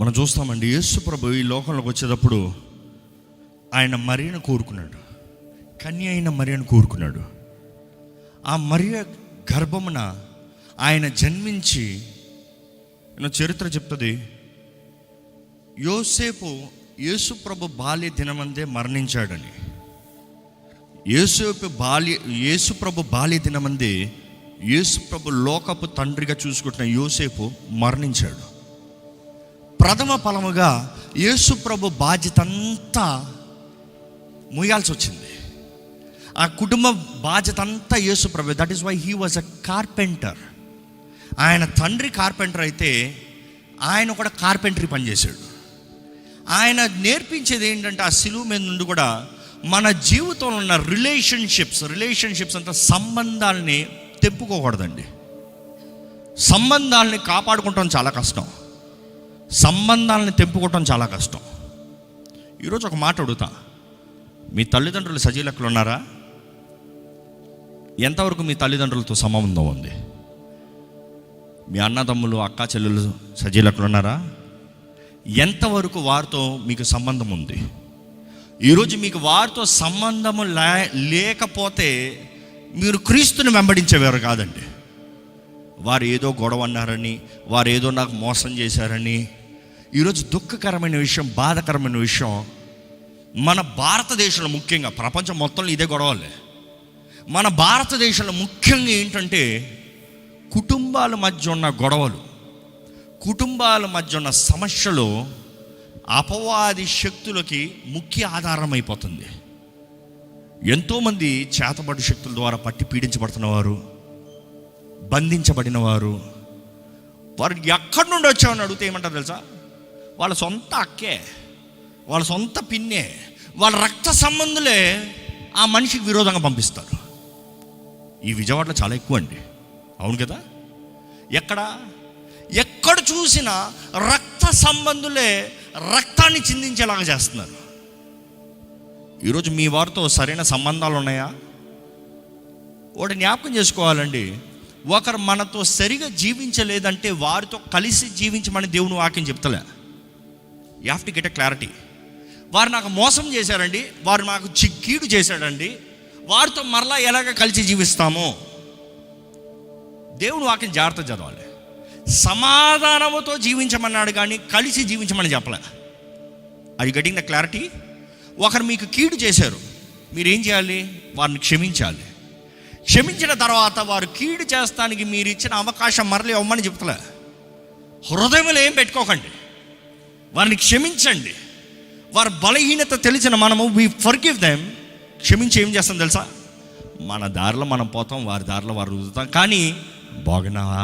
మనం చూస్తామండి, యేసు ప్రభు ఈ లోకంలోకి వచ్చేటప్పుడు ఆయన మరియను కోరుకున్నాడు, కన్య అయిన మరియను కోరుకున్నాడు. ఆ మరియ గర్భమున ఆయన జన్మించి, చరిత్ర చెప్తుంది, యోసేపు యేసు ప్రభు బాల్య దినమందే మరణించాడని. యేసు ప్రభు బాల్య దినమందే యేసు ప్రభు లోకపు తండ్రిగా చూసుకుంటున్న యోసేపు మరణించాడు. ప్రథమ ఫలముగా యేసు ప్రభు బాధ్యత అంతా మోయాల్సి వచ్చింది. ఆ కుటుంబ బాధ్యత అంతా Yesu Prabhu. That is why he was a carpenter. ఆయన తండ్రి కార్పెంటర్ అయితే ఆయన కూడా కార్పెంటరీ పనిచేశాడు. ఆయన నేర్పించేది ఏంటంటే, ఆ సిలువ మీద నుండి కూడా మన జీవితంలో ఉన్న రిలేషన్షిప్స్ అంతా సంబంధాలని తెంపుకోకూడదండి. సంబంధాలని కాపాడుకోవటం చాలా కష్టం, సంబంధాలని తెంపుకోవటం చాలా కష్టం. ఈరోజు ఒక మాట అడుగుతా, మీ తల్లిదండ్రులు సజీవ లెక్కలు ఉన్నారా? ఎంతవరకు మీ తల్లిదండ్రులతో సంబంధం ఉంది? మీ అన్నదమ్ములు అక్కా చెల్లెలు సజీవ లెక్కలు ఉన్నారా? ఎంతవరకు వారితో మీకు సంబంధం ఉంది? ఈరోజు మీకు వారితో సంబంధము లేకపోతే మీరు క్రీస్తుని వెంబడించేవారు కాదండి. వారు ఏదో గొడవ అన్నారని, వారు ఏదో నాకు మోసం చేశారని. ఈరోజు దుఃఖకరమైన విషయం, బాధకరమైన విషయం, మన భారతదేశంలో ముఖ్యంగా, ప్రపంచం మొత్తంలో ఇదే గొడవలే. మన భారతదేశంలో ముఖ్యంగా ఏంటంటే, కుటుంబాల మధ్య ఉన్న గొడవలు, కుటుంబాల మధ్య ఉన్న సమస్యలు అపవాది శక్తులకి ముఖ్య ఆధారం అయిపోతుంది. ఎంతోమంది చేతబడి శక్తుల ద్వారా పట్టి పీడించబడుతున్నవారు, బంధించబడిన వారు, వారు ఎక్కడి నుండి వచ్చామని అడిగితే ఏమంటారు తెలుసా? వాళ్ళ సొంత అక్కే, వాళ్ళ సొంత పిన్నే, వాళ్ళ రక్త సంబంధులే ఆ మనిషికి విరోధంగా పంపిస్తారు. ఈ విజయవాడలో చాలా ఎక్కువ అండి, అవును కదా? ఎక్కడ చూసినా రక్త సంబంధులే రక్తాన్ని చిందించేలాగా చేస్తున్నారు. ఈరోజు మీ వారితో సరైన సంబంధాలు ఉన్నాయా? ఒకటి జ్ఞాపకం చేసుకోవాలండి, ఒకరు మనతో సరిగా జీవించలేదంటే వారితో కలిసి జీవించమని దేవుని వాక్యం చెప్తలే. You have to get a clarity. వారు నాకు మోసం చేశారండి, వారు నాకు కీడు చేశాడండి, వారితో మరలా ఎలాగ కలిసి జీవిస్తామో దేవుని వాక్యం జాగ్రత్త చదవాలి. సమాధానముతో జీవించమన్నాడు కానీ కలిసి జీవించమని చెప్పలే. Are you getting the clarity? ఒకరు మీకు కీడు చేశారు, మీరేం చేయాలి? వారిని క్షమించాలి. క్షమించిన తర్వాత వారు కీడు చేస్తానికి మీరు ఇచ్చిన అవకాశం మరలి ఇవ్వమని చెప్తలే. హృదయంలో ఏం పెట్టుకోకండి, వారిని క్షమించండి. వారి బలహీనత తెలిసిన మనము వి ఫర్గివ్ దెమ్. క్షమించి ఏం చేస్తాం తెలుసా? మన దారిలో మనం పోతాం, వారి దారిలో వారు రుదుతాం. కానీ బాగున్నావా,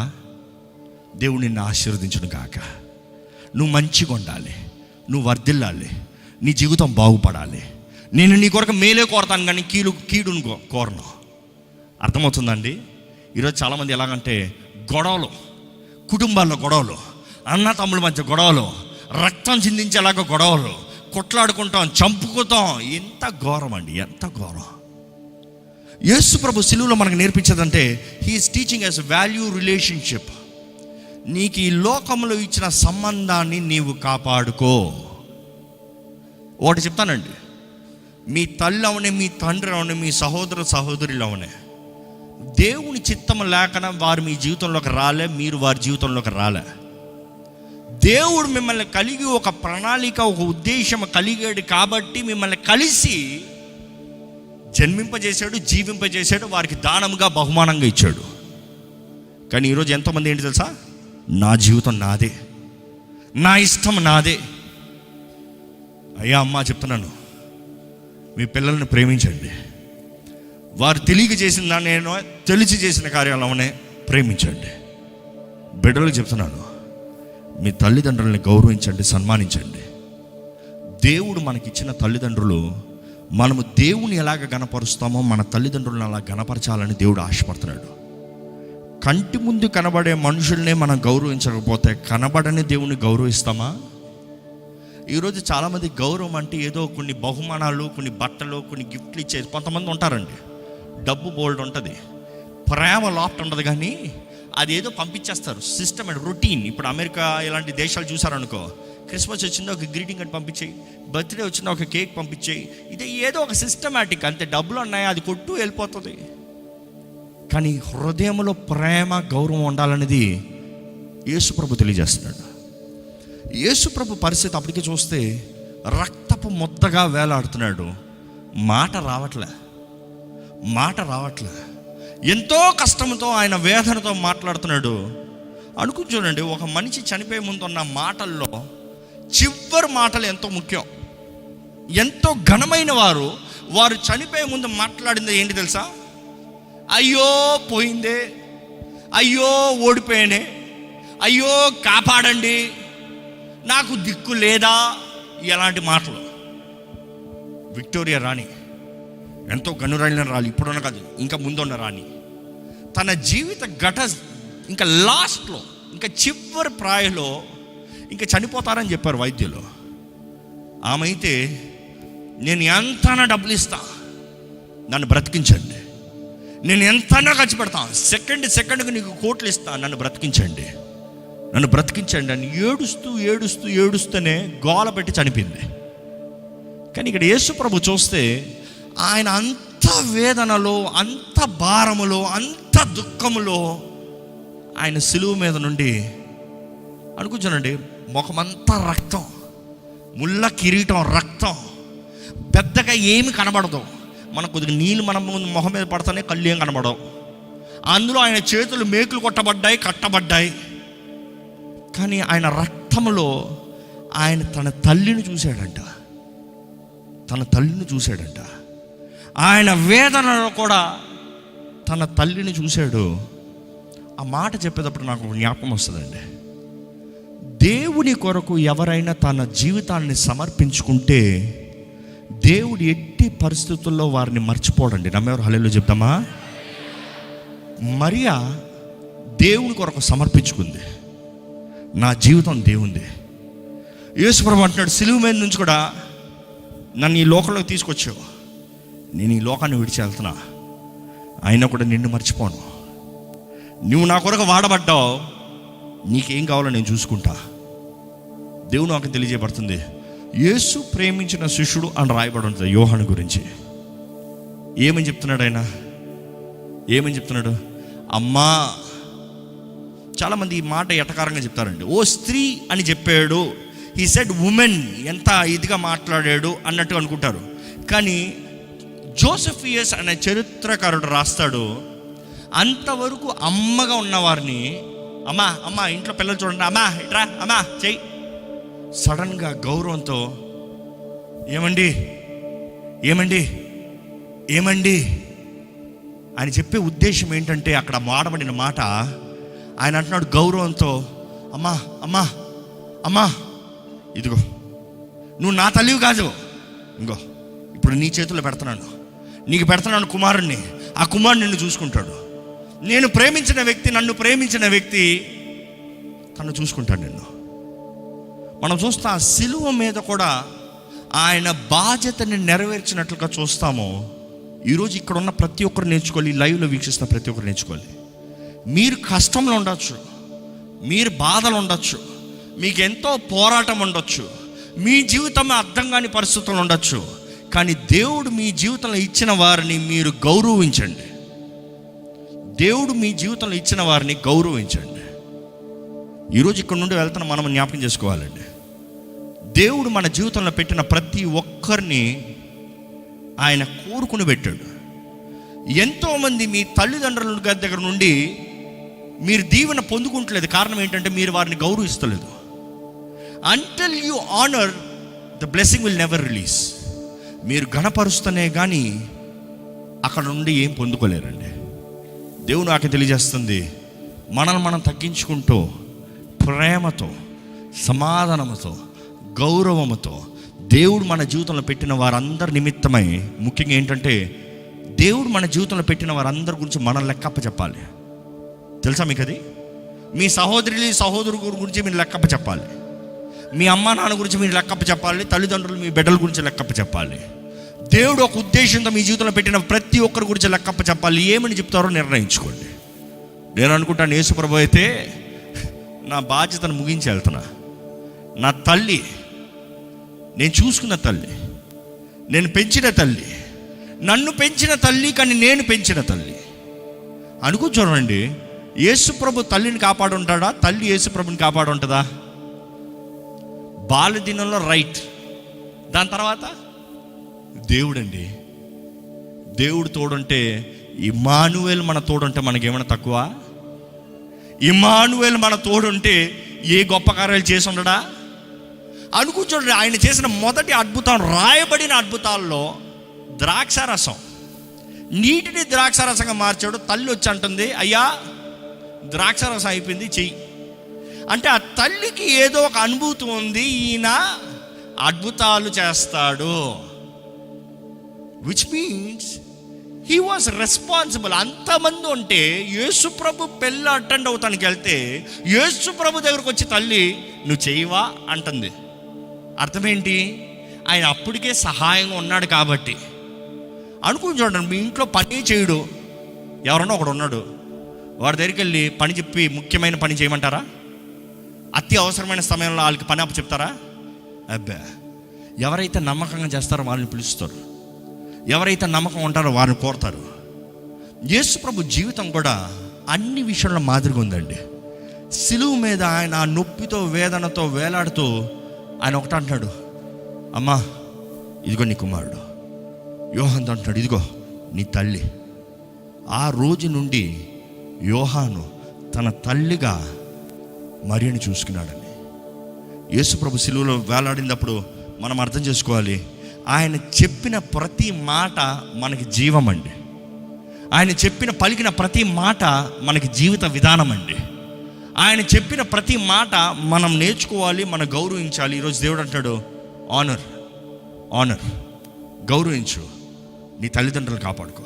దేవుడు నిన్ను ఆశీర్వదించును కాక, నువ్వు మంచిగా ఉండాలి, నువ్వు వర్ధిల్లాలి, నీ జీవితం బాగుపడాలి, నేను నీ కొరకు మేలే కోరతాను కానీ కీడును కోరను. అర్థమవుతుందండి? ఈరోజు చాలామంది ఎలాగంటే గొడవలు, కుటుంబాల్లో గొడవలు, అన్న తమ్ముల మధ్య గొడవలు, రక్తం చిందించేలాగా గొడవలు, కొట్లాడుకుంటాం, చంపుకుంటాం. ఎంత ఘోరం అండి, ఎంత ఘోరం. యేసు ప్రభు సిలువలో మనకు నేర్పించేదంటే, his teaching as value relationship. నీకు ఈ లోకంలో ఇచ్చిన సంబంధాన్ని నీవు కాపాడుకో. ఒకటి చెప్తానండి, మీ తల్లి అవనే, మీ తండ్రి అవనే, మీ సహోదరులు అవనే, దేవుని చిత్తం లేకుండా వారు మీ జీవితంలోకి రాలే, మీరు వారి జీవితంలోకి రాలే. దేవుడు మిమ్మల్ని కలిగి ఒక ప్రణాళిక, ఒక ఉద్దేశం కలిగాడు కాబట్టి మిమ్మల్ని కలిసి జన్మింపజేశాడు, జీవింపజేశాడు, వారికి దానముగా బహుమానంగా ఇచ్చాడు. కానీ ఈరోజు ఎంతోమంది ఏంటి తెలుసా? నా జీవితం నాదే, నా ఇష్టం నాదే. అయ్యా అమ్మ చెప్తున్నాను, మీ పిల్లల్ని ప్రేమించండి. వారు తెలియక చేసిన దాన్ని తెలిసి చేసిన కార్యాలనే ప్రేమించండి. బిడ్డలకు చెప్తున్నాను, మీ తల్లిదండ్రులని గౌరవించండి, సన్మానించండి. దేవుడు మనకిచ్చిన తల్లిదండ్రులు, మనము దేవుని ఎలాగ గణపరుస్తామో మన తల్లిదండ్రులను అలా గణపరచాలని దేవుడు ఆశపడుతున్నాడు. కంటి ముందు కనబడే మనుషుల్నే మనం గౌరవించకపోతే కనబడని దేవుని గౌరవిస్తామా? ఈరోజు చాలామంది గౌరవం అంటే ఏదో కొన్ని బహుమానాలు, కొన్ని బట్టలు, కొన్ని గిఫ్ట్లు ఇచ్చేది. కొంతమంది ఉంటారండి, డబ్బు బోల్డ్ ఉంటుంది, ప్రేమ లాఫ్ట్ ఉండదు, కానీ అది ఏదో పంపించేస్తారు. System and routine. ఇప్పుడు అమెరికా ఇలాంటి దేశాలు చూసారనుకో, క్రిస్మస్ వచ్చిందో ఒక గ్రీటింగ్ కార్డ్ పంపించేయి, బర్త్డే వచ్చిందో ఒక కేక్ పంపించేయి. ఇదే ఏదో ఒక సిస్టమేటిక్, అంతే. డబ్బులు ఉన్నాయి, అది కొట్టు వెళ్ళిపోతుంది. కానీ హృదయంలో ప్రేమ, గౌరవం ఉండాలనేది యేసుప్రభు తెలియజేస్తున్నాడు. యేసుప్రభు పరిస్థితి అప్పటికే చూస్తే రక్తపు ముద్దగా వేలాడుతున్నాడు. మాట రావట్లే. ఎంతో కష్టంతో ఆయన వేదనతో మాట్లాడుతున్నాడు. చూడండి, ఒక మనిషి చనిపోయే ముందు ఉన్న మాటల్లో చివరి మాటలు ఎంతో ముఖ్యం. ఎంతో ఘనమైన వారు చనిపోయే ముందు మాట్లాడింది ఏంటి తెలుసా? అయ్యో పోయిందే, అయ్యో ఓడిపోయానే, అయ్యో కాపాడండి, నాకు దిక్కు లేదా, ఎలాంటి మాటలు. విక్టోరియా రాణి ఎంతో గనురాలిన రాణి, ఇప్పుడున్న కాదు, ఇంకా ముందున్న రాణి, తన జీవిత ఇంకా లాస్ట్లో, ఇంకా చివరి ప్రాయంలో ఇంకా చనిపోతారని చెప్పారు వైద్యులు. ఆమె అయితే, నేను ఎంతైనా డబ్బులు ఇస్తా, నన్ను బ్రతికించండి, నేను ఎంతైనా ఖర్చు పెడతాను, సెకండ్కి నీకు కోట్లు ఇస్తా, నన్ను బ్రతికించండి అని ఏడుస్తూనే గోల పెట్టి చనిపోయింది. కానీ ఇక్కడ యేసుప్రభు చూస్తే ఆయన అంత వేదనలో, అంత భారములో, అంత దుఃఖములో ఆయన సిలువ మీద నుండి అనుకుంటానండి, ముఖమంతా రక్తం, ముళ్ళ కిరీటం రక్తం, పెద్దగా ఏమి కనబడదు. మనకు కొద్దిగా నీళ్ళు మన మొహం మీద పడతానే కళ్ళు ఏం కనబడవు. అందులో ఆయన చేతులు మేకులు కట్టబడ్డాయి. కానీ ఆయన రక్తంలో ఆయన తన తల్లిని చూశాడంట. ఆయన వేదనలో కూడా తన తల్లిని చూశాడు. ఆ మాట చెప్పేటప్పుడు నాకు జ్ఞాపకం వస్తుందండి. దేవుని కొరకు ఎవరైనా తన జీవితాన్ని సమర్పించుకుంటే దేవుడు ఎట్టి పరిస్థితుల్లో వారిని మర్చిపోడండి. నమ్మేవారు హల్లెలూయా చెప్తామా? మరియా దేవుని కొరకు సమర్పించుకుంది. నా జీవితం దేవుంది. యేసుప్రభు అంటున్నాడు, సిలువ మీద నుంచి కూడా నన్ను ఈ లోకంలోకి తీసుకొచ్చావు, నేను ఈ లోకాన్ని విడిచి వెళ్తున్నా, అయినా కూడా నిన్ను మర్చిపోను. నువ్వు నా కొరకు వాడబడ్డావు, నీకేం కావాలో నేను చూసుకుంటా. దేవుడు నాకు తెలియజేయబడుతుంది. యేసు ప్రేమించిన శిష్యుడు అని రాయబడి ఉంటుంది యోహాను గురించి. ఏమని చెప్తున్నాడు? అమ్మా. చాలామంది ఈ మాట ఎటకారంగా చెప్తారండి. ఓ స్త్రీ అని చెప్పాడు, హీ సెడ్ ఉమెన్, ఎంత ఇదిగా మాట్లాడాడు అన్నట్టు అనుకుంటారు. కానీ జోసెఫియస్ అనే చరిత్రకారుడు రాస్తాడు, అంతవరకు అమ్మగా ఉన్నవారిని, అమ్మా ఇంట్లో పిల్లలు చూడండి, అమ్మా ఇట్రా, అమ్మా చెయ్యి, సడన్గా గౌరవంతో ఏమండి ఆయన చెప్పే ఉద్దేశం ఏంటంటే, అక్కడ మాడబడిన మాట ఆయన అంటున్నాడు గౌరవంతో, అమ్మా ఇదిగో, నువ్వు నా తల్లివి కాదు, ఇంకో ఇప్పుడు నీ చేతుల్లో పెడుతున్నాను, నీకు పెడుతున్నాను కుమారుణ్ణి, ఆ కుమారుడు నిన్ను చూసుకుంటాడు. నేను ప్రేమించిన వ్యక్తి, నన్ను ప్రేమించిన వ్యక్తి తను చూసుకుంటాడు నిన్ను. మనం చూస్తాం ఆ సిలువ మీద కూడా ఆయన బాధ్యతని నెరవేర్చినట్లుగా చూస్తాము. ఈరోజు ఇక్కడ ఉన్న ప్రతి ఒక్కరు నేర్చుకోవాలి, లైవ్లో వీక్షిస్తున్న ప్రతి ఒక్కరు నేర్చుకోవాలి. మీరు కష్టంలో ఉండొచ్చు, మీరు బాధలు ఉండొచ్చు, మీకు ఎంతో పోరాటం ఉండొచ్చు, మీ జీవితం అర్థం కాని పరిస్థితులు ఉండొచ్చు. కానీ దేవుడు మీ జీవితంలో ఇచ్చిన వారిని మీరు గౌరవించండి. ఈరోజు ఇక్కడ నుండి వెళ్తున్న మనం జ్ఞాపకం చేసుకోవాలండి. దేవుడు మన జీవితంలో పెట్టిన ప్రతి ఒక్కరిని ఆయన కోరుకుని పెట్టాడు. ఎంతోమంది మీ తల్లిదండ్రుల దగ్గర నుండి మీరు దీవెన పొందుకుంటలేదు. కారణం ఏంటంటే మీరు వారిని గౌరవిస్తలేదు. Until you honour the blessing will never release. మీరు ఘనపరుస్తనే కానీ అక్కడ నుండి ఏం పొందుకోలేరండి. దేవుడు నాకు తెలియజేస్తుంది, మనల్ని మనం తగ్గించుకుంటూ ప్రేమతో, సమాధానంతో, గౌరవంతో దేవుడు మన జీవితంలో పెట్టిన వారందరి నిమిత్తమై, ముఖ్యంగా ఏంటంటే దేవుడు మన జీవితంలో పెట్టిన వారందరి గురించి మనం లెక్కప్ప చెప్పాలి. తెలుసా మీకు అది? మీ సహోదరుల గురించి మీరు లెక్కప్ప చెప్పాలి, మీ అమ్మ నాన్న గురించి మీరు లెక్కప్ప చెప్పాలి, తల్లిదండ్రులు మీ బిడ్డల గురించి లెక్కప్ప చెప్పాలి. దేవుడు ఒక ఉద్దేశంతో మీ జీవితంలో పెట్టిన ప్రతి ఒక్కరి గురించి లెక్కప్ప చెప్పాలి. ఏమని చెప్తారో నిర్ణయించుకోండి. నేను అనుకుంటాను, యేసుప్రభు అయితే నా బాధ్యతను ముగించి వెళ్తున్నా, నా తల్లి, నేను చూసుకున్న తల్లి, నేను పెంచిన తల్లి, నన్ను పెంచిన తల్లి, కానీ నేను పెంచిన తల్లి. అనుకో చూడండి, యేసుప్రభు తల్లిని కాపాడుంటాడా? తల్లి యేసుప్రభుని కాపాడుంటుందా? బాల్యదినంలో రైట్. దాని తర్వాత దేవుడండి, దేవుడు తోడుంటే, ఇమ్మానువేల్ మన తోడుంటే మనకేమైనా తక్కువ? ఇమ్మానువేల్ మన తోడుంటే ఏ గొప్ప కార్యాలు చేసి ఉండడా? అనుకుంటుండే ఆయన చేసిన మొదటి అద్భుతం, రాయబడిన అద్భుతాల్లో ద్రాక్షారసం, నీటిని ద్రాక్షారసంగా మార్చాడు. తల్లి వచ్చి అంటుంది, అయ్యా ద్రాక్షారసం అయిపోయింది, చెయ్యి అంటే. ఆ తల్లికి ఏదో ఒక అనుభూతి ఉంది, ఈయన అద్భుతాలు చేస్తాడు. Which means he was responsible. అంతమంది ఉంటే యేసుప్రభు పెళ్ళి అటెండ్ అవుతానికి వెళ్తే యేసుప్రభు దగ్గరకు వచ్చి తల్లి నువ్వు చేయవా అంటుంది. అర్థమేంటి? ఆయన అప్పటికే సహాయంగా ఉన్నాడు కాబట్టి. అనుకుని చూడండి, మీ ఇంట్లో పని చేయడు ఎవరన్నా ఒకడు ఉన్నాడు, వాడి దగ్గరికి వెళ్ళి పని చెప్పి ముఖ్యమైన పని చేయమంటారా? అతి అవసరమైన సమయంలో వాళ్ళకి పని అప్పు చెప్తారా? అబ్బా, ఎవరైతే నమ్మకంగా చేస్తారో వాళ్ళని పిలుస్తారు, ఎవరైతే నమ్మకం ఉంటారో వారిని కోరుతారు. యేసుప్రభు జీవితం కూడా అన్ని విషయంలో మాదిరిగా ఉందండి. సిలువు మీద ఆయన ఆ నొప్పితో వేదనతో వేలాడుతూ ఆయన ఒకటి అంటున్నాడు, అమ్మా ఇదిగో నీ కుమారుడు. యోహాను అంటున్నాడు, ఇదిగో నీ తల్లి. ఆ రోజు నుండి యోహాను తన తల్లిగా మరియను చూసుకున్నాడని. యేసుప్రభు సిలువలో వేలాడినప్పుడు మనం అర్థం చేసుకోవాలి, ఆయన చెప్పిన ప్రతి మాట మనకి జీవం అండి. ఆయన చెప్పిన పలికిన ప్రతి మాట మనకి జీవిత విధానం అండి. ఆయన చెప్పిన ప్రతి మాట మనం నేర్చుకోవాలి, మనం గౌరవించాలి. ఈరోజు దేవుడు అంటాడు, ఆనర్, గౌరవించు, నీ తల్లిదండ్రులు కాపాడుకో.